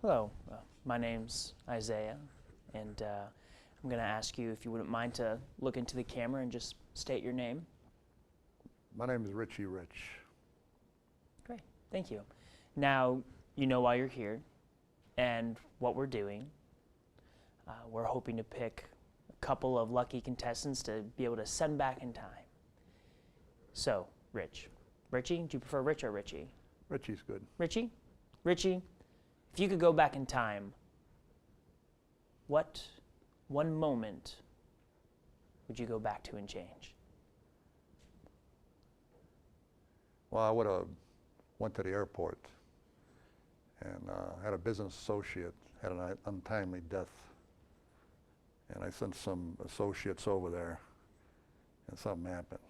Hello, my name's Isaiah, and I'm going to ask you if you wouldn't mind to look into the camera and just state your name. My name is Richie Rich. Great, thank you. Now, you know why you're here and what we're doing. We're hoping to pick a couple of lucky contestants to be able to send back in time. So, Richie, do you prefer Rich or Richie? Richie's good. Richie, if you could go back in time, what one moment would you go back to and change? Well, I would have went to the airport and had a business associate had an untimely death. And I sent some associates over there and something happened.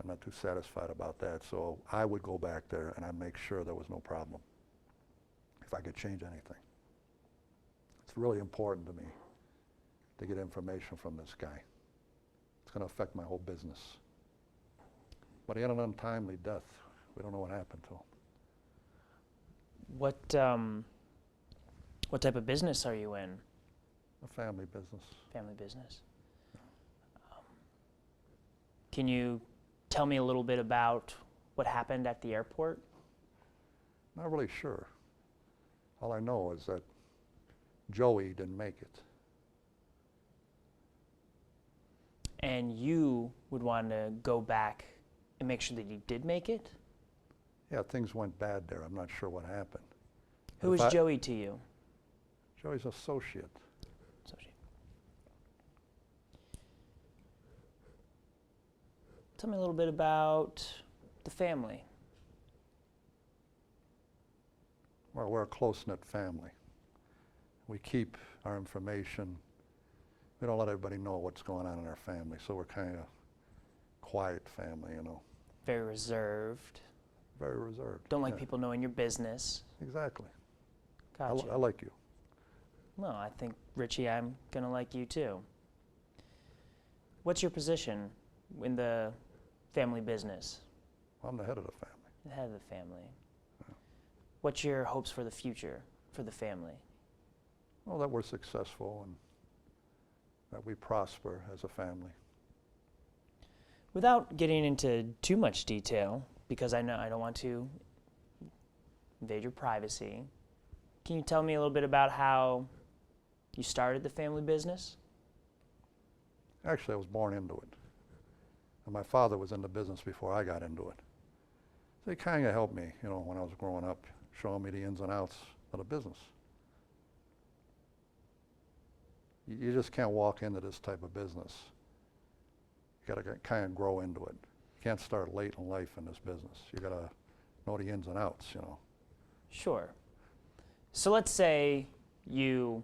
I'm not too satisfied about that, so I would go back there and I'd make sure there was no problem if I could change anything. It's really important to me to get information from this guy. It's going to affect my whole business. But he had an untimely death. We don't know what happened to him. What type of business are you in? A family business. Family business. Can you tell me a little bit about what happened at the airport? Not really sure. All I know is that Joey didn't make it. And you would want to go back and make sure that you did make it? Yeah, things went bad there. I'm not sure what happened. Who is Joey to you? Joey's associate. Tell me a little bit about the family. Well, we're a close-knit family. We keep our information. We don't let everybody know what's going on in our family, so we're kind of quiet family, you know. Very reserved. Very reserved. Don't like people knowing your business. Exactly. Gotcha. I like you. Well, I think, Richie, I'm going to like you too. What's your position in the family business? I'm the head of the family. The head of the family. Yeah. What's your hopes for the future for the family? Well, that we're successful and that we prosper as a family. Without getting into too much detail, because I know I don't want to invade your privacy, can you tell me a little bit about how you started the family business? Actually, I was born into it. And my father was in the business before I got into it. So he kind of helped me, you know, when I was growing up, showing me the ins and outs of the business. You just can't walk into this type of business. You got to kind of grow into it. You can't start late in life in this business. You got to know the ins and outs, you know. Sure. So let's say you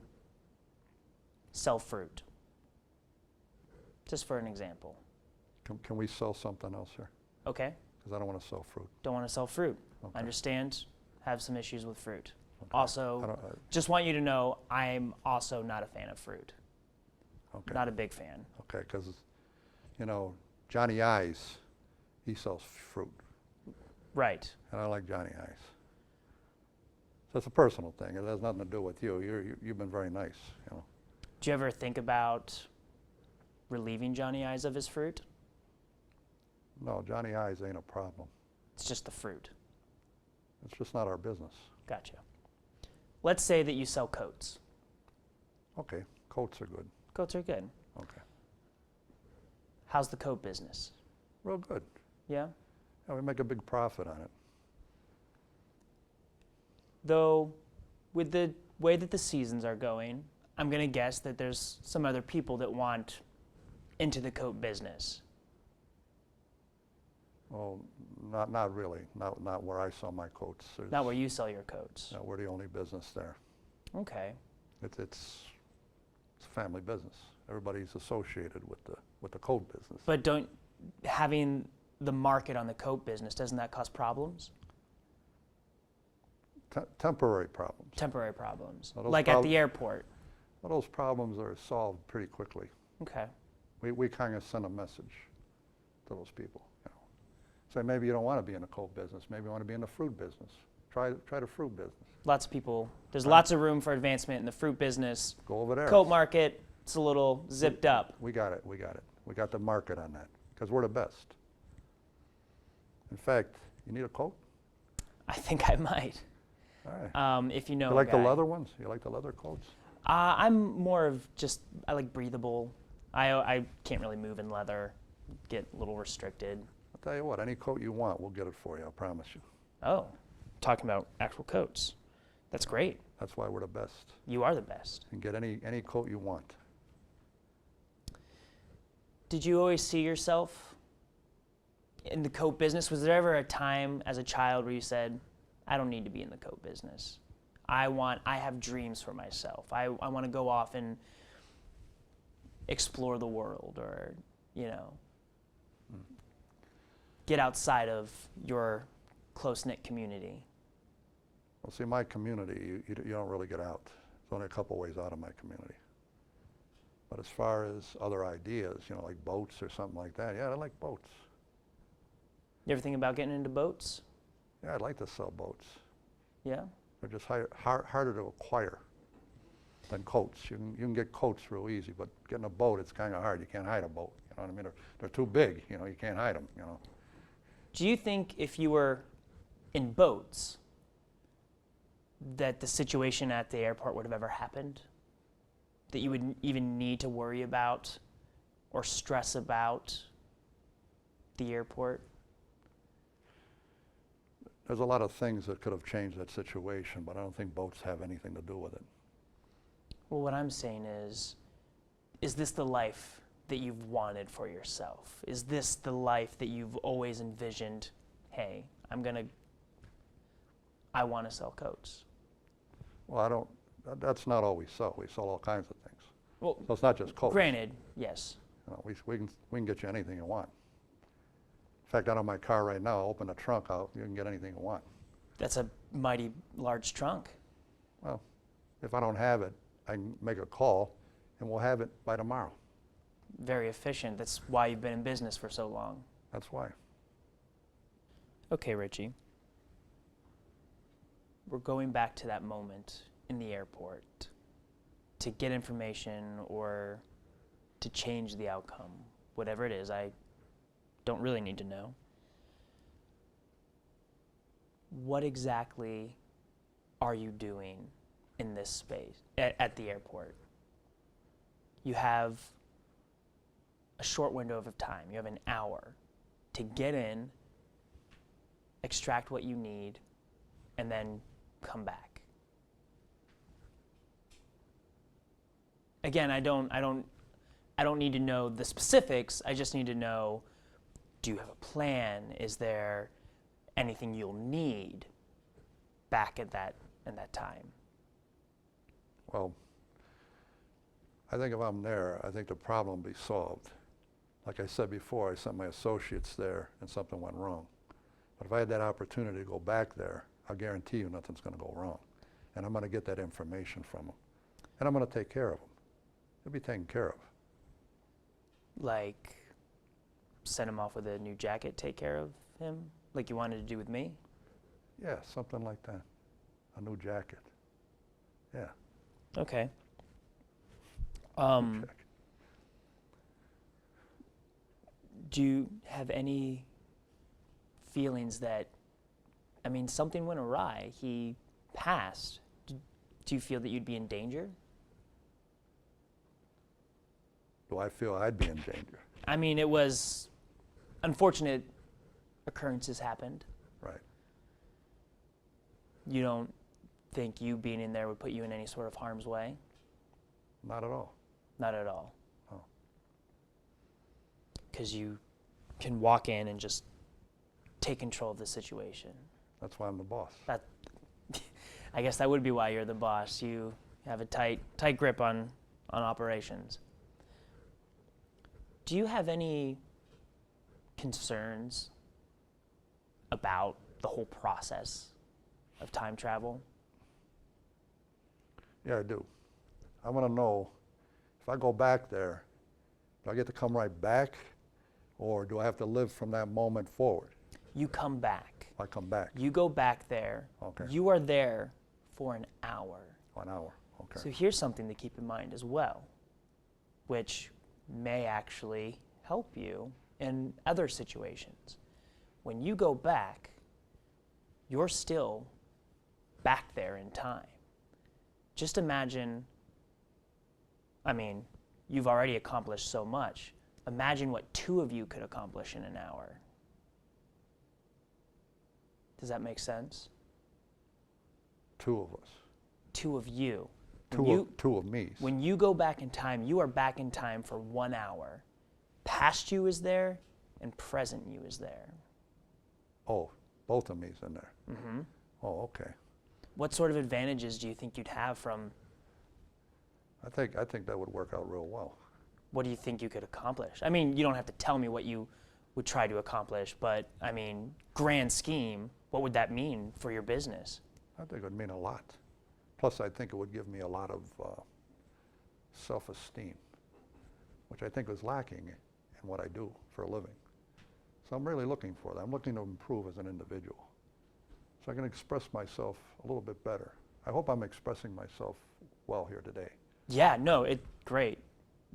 sell fruit, just for an example. Can we sell something else here? Okay. Because I don't want to sell fruit. Don't want to sell fruit. Okay. Understand, have some issues with fruit. Okay. Also, just want you to know I'm also not a fan of fruit. Okay. Not a big fan. Okay, because, you know, Johnny Eyes, he sells fruit. Right. And I like Johnny Eyes. So it's a personal thing. It has nothing to do with you. You've been very nice, you know. Do you ever think about relieving Johnny Eyes of his fruit? No, Johnny Eyes ain't a problem. It's just the fruit. It's just not our business. Gotcha. Let's say that you sell coats. Okay, coats are good. Coats are good. Okay. How's the coat business? Real good. Yeah? Yeah, we make a big profit on it. Though, with the way that the seasons are going, I'm going to guess that there's some other people that want into the coat business. Well, not really. Not where I sell my coats. Not where you sell your coats. No, we're the only business there. Okay. It's a family business. Everybody's associated with the coat business. But having the market on the coat business, doesn't that cause problems? Temporary problems. Temporary problems. Well, like at the airport. Well, those problems are solved pretty quickly. Okay. We kind of send a message to those people. You know. Say maybe you don't want to be in the coat business. Maybe you want to be in the fruit business. Try the fruit business. Lots of people, there's lots of room for advancement in the fruit business. Go over there. Coat market, it's a little zipped up. We got it. We got the market on that because we're the best. In fact, you need a coat? I think I might. All right. If you know You like a the guy. leather ones? You like the leather coats? I'm more of just, I like breathable. I can't really move in leather, get a little restricted. I'll tell you what, any coat you want, we'll get it for you, I promise you. Oh, talking about actual coats. That's great. That's why we're the best. You are the best. You can get any coat you want. Did you always see yourself in the coat business? Was there ever a time as a child where you said, I don't need to be in the coat business. I have dreams for myself. I want to go off and explore the world, or, get outside of your close-knit community. Well, see, my community, you don't really get out. There's only a couple ways out of my community. But as far as other ideas, like boats or something like that, yeah, I like boats. You ever think about getting into boats? Yeah, I'd like to sell boats. Yeah? They're just harder to acquire than coats. You can get coats real easy, but getting a boat, it's kind of hard. You can't hide a boat. You know what I mean? They're too big. You can't hide them. Do you think if you were in boats that the situation at the airport would have ever happened? That you would even need to worry about or stress about the airport? There's a lot of things that could have changed that situation, but I don't think boats have anything to do with it. Well, what I'm saying is this the life that you've wanted for yourself? Is this the life that you've always envisioned? Hey, I want to sell coats. Well, that's not all we sell. We sell all kinds of things. Well, So it's not just coats. granted, yes. We can get you anything you want. In fact, out of my car right now, open the trunk out, you can get anything you want. That's a mighty large trunk. Well, if I don't have it, I can make a call and we'll have it by tomorrow. Very efficient. That's why you've been in business for so long. That's why. Okay, Richie. We're going back to that moment in the airport to get information or to change the outcome. Whatever it is, I don't really need to know. What exactly are you doing in this space at the airport? You have a short window of time. You have an hour to get in, extract what you need, and then come back. Again, I don't need to know the specifics. I just need to know, do you have a plan? Is there anything you'll need back at that time? Well, I think if I'm there, I think the problem will be solved. Like I said before, I sent my associates there and something went wrong. But if I had that opportunity to go back there, I'll guarantee you nothing's going to go wrong. And I'm going to get that information from them. And I'm going to take care of them. They'll be taken care of. Like, send him off with a new jacket, take care of him, like you wanted to do with me? Yeah, something like that. A new jacket. Yeah. Okay. Check. Do you have any feelings that, something went awry? He passed. Do you feel that you'd be in danger? Do I feel I'd be in danger? It was unfortunate occurrences happened. Right. You don't think you being in there would put you in any sort of harm's way? Not at all. Not at all. Oh. Because you can walk in and just take control of the situation. That's why I'm the boss. I guess that would be why you're the boss. You have a tight grip on operations. Do you have any concerns about the whole process of time travel? Yeah, I do. I want to know, if I go back there, do I get to come right back, or do I have to live from that moment forward? You come back. I come back. You go back there. Okay. You are there for an hour. 1 hour. Okay. So here's something to keep in mind as well, which may actually help you in other situations. When you go back, you're still back there in time. Just imagine, I mean, you've already accomplished so much. Imagine what 2 of you could accomplish in an hour. Does that make sense? 2 of us. 2 of you. 2 of me. When you go back in time, you are back in time for 1 hour. Past you is there, and present you is there. Oh, both of me's in there. Mm-hmm. Oh, okay. What sort of advantages do you think you'd have from? I think that would work out real well. What do you think you could accomplish? I mean, you don't have to tell me what you would try to accomplish, but I mean, grand scheme, what would that mean for your business? I think it would mean a lot. Plus, I think it would give me a lot of self-esteem, which I think is lacking in what I do for a living. So I'm really looking for that. I'm looking to improve as an individual, so I can express myself a little bit better. I hope I'm expressing myself well here today. Yeah, no, great.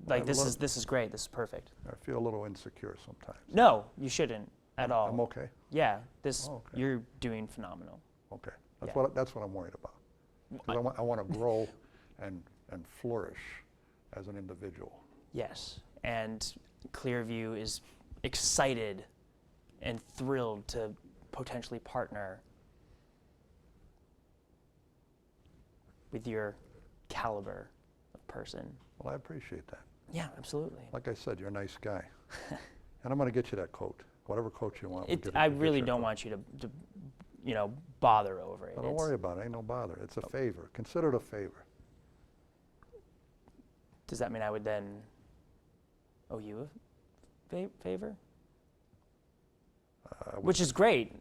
Like I this love- is great. This is perfect. I feel a little insecure sometimes. No, you shouldn't at all. I'm okay. Yeah, Okay. you're doing phenomenal. Okay, that's Yeah. what I'm worried about. 'Cause I want to grow and flourish as an individual. Yes, and Clearview is excited and thrilled to potentially partner with your caliber of person. Well, I appreciate that. Yeah, absolutely. Like I said, you're a nice guy, and I'm going to get you that coat, whatever coat you want. I really don't want you to bother over it. Don't worry about it. Ain't no bother. It's a favor. Consider it a favor. Does that mean I would then owe you a favor? Which is great.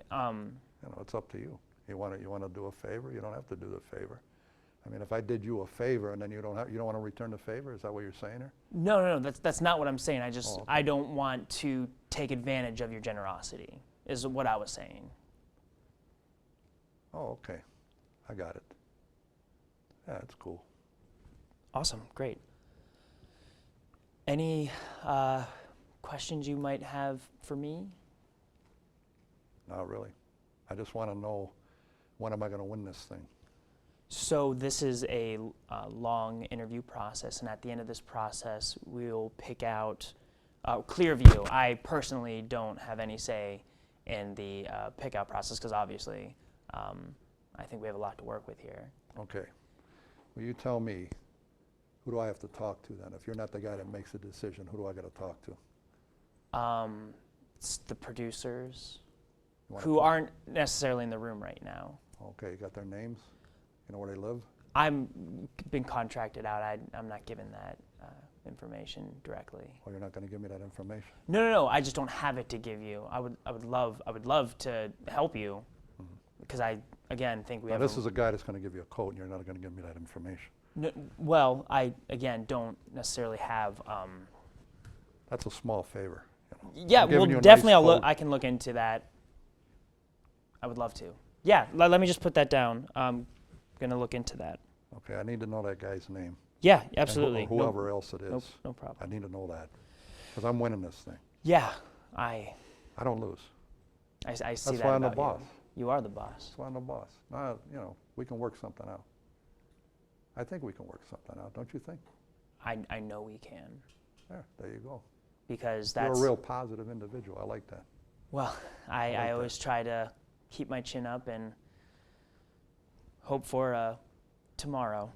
It's up to you. You want to do a favor? You don't have to do the favor. I mean, if I did you a favor and then you don't want to return the favor, is that what you're saying here? No. That's not what I'm saying. Okay. I don't want to take advantage of your generosity. Is what I was saying. Oh, okay. I got it. Yeah, that's cool. Awesome. Great. Any questions you might have for me? Not really. I just want to know, when am I going to win this thing? So this is a long interview process, and at the end of this process, we'll pick out Clearview. I personally don't have any say in the pick-out process because obviously I think we have a lot to work with here. Okay. Well, you tell me, who do I have to talk to then? If you're not the guy that makes the decision, who do I got to talk to? It's the producers You wanna who put- aren't necessarily in the room right now. Okay, you got their names? You know where they live? I'm been contracted out. I'm not given that information directly. Or you're not going to give me that information? No. I just don't have it to give you. I would love to help you because I again think we Now, have. this is a guy that's going to give you a coat, and you're not going to give me that information. Well, I again don't necessarily have. That's a small favor. Yeah, I'm giving well, you a definitely nice coat. I can look into that. I would love to. Yeah, let me just put that down. I'm gonna look into that. Okay, I need to know that guy's name. Yeah, and absolutely. whoever else it is. No problem. I need to know that, because I'm winning this thing. Yeah, I I don't lose. see That's that why I'm the about boss. you. You are the boss. That's why I'm the boss. Now, we can work something out. I think we can work something out, don't you think? I know we can There you go. because You're that's a real positive individual. I like that. well. I like I that. always try to keep my chin up and hope for tomorrow.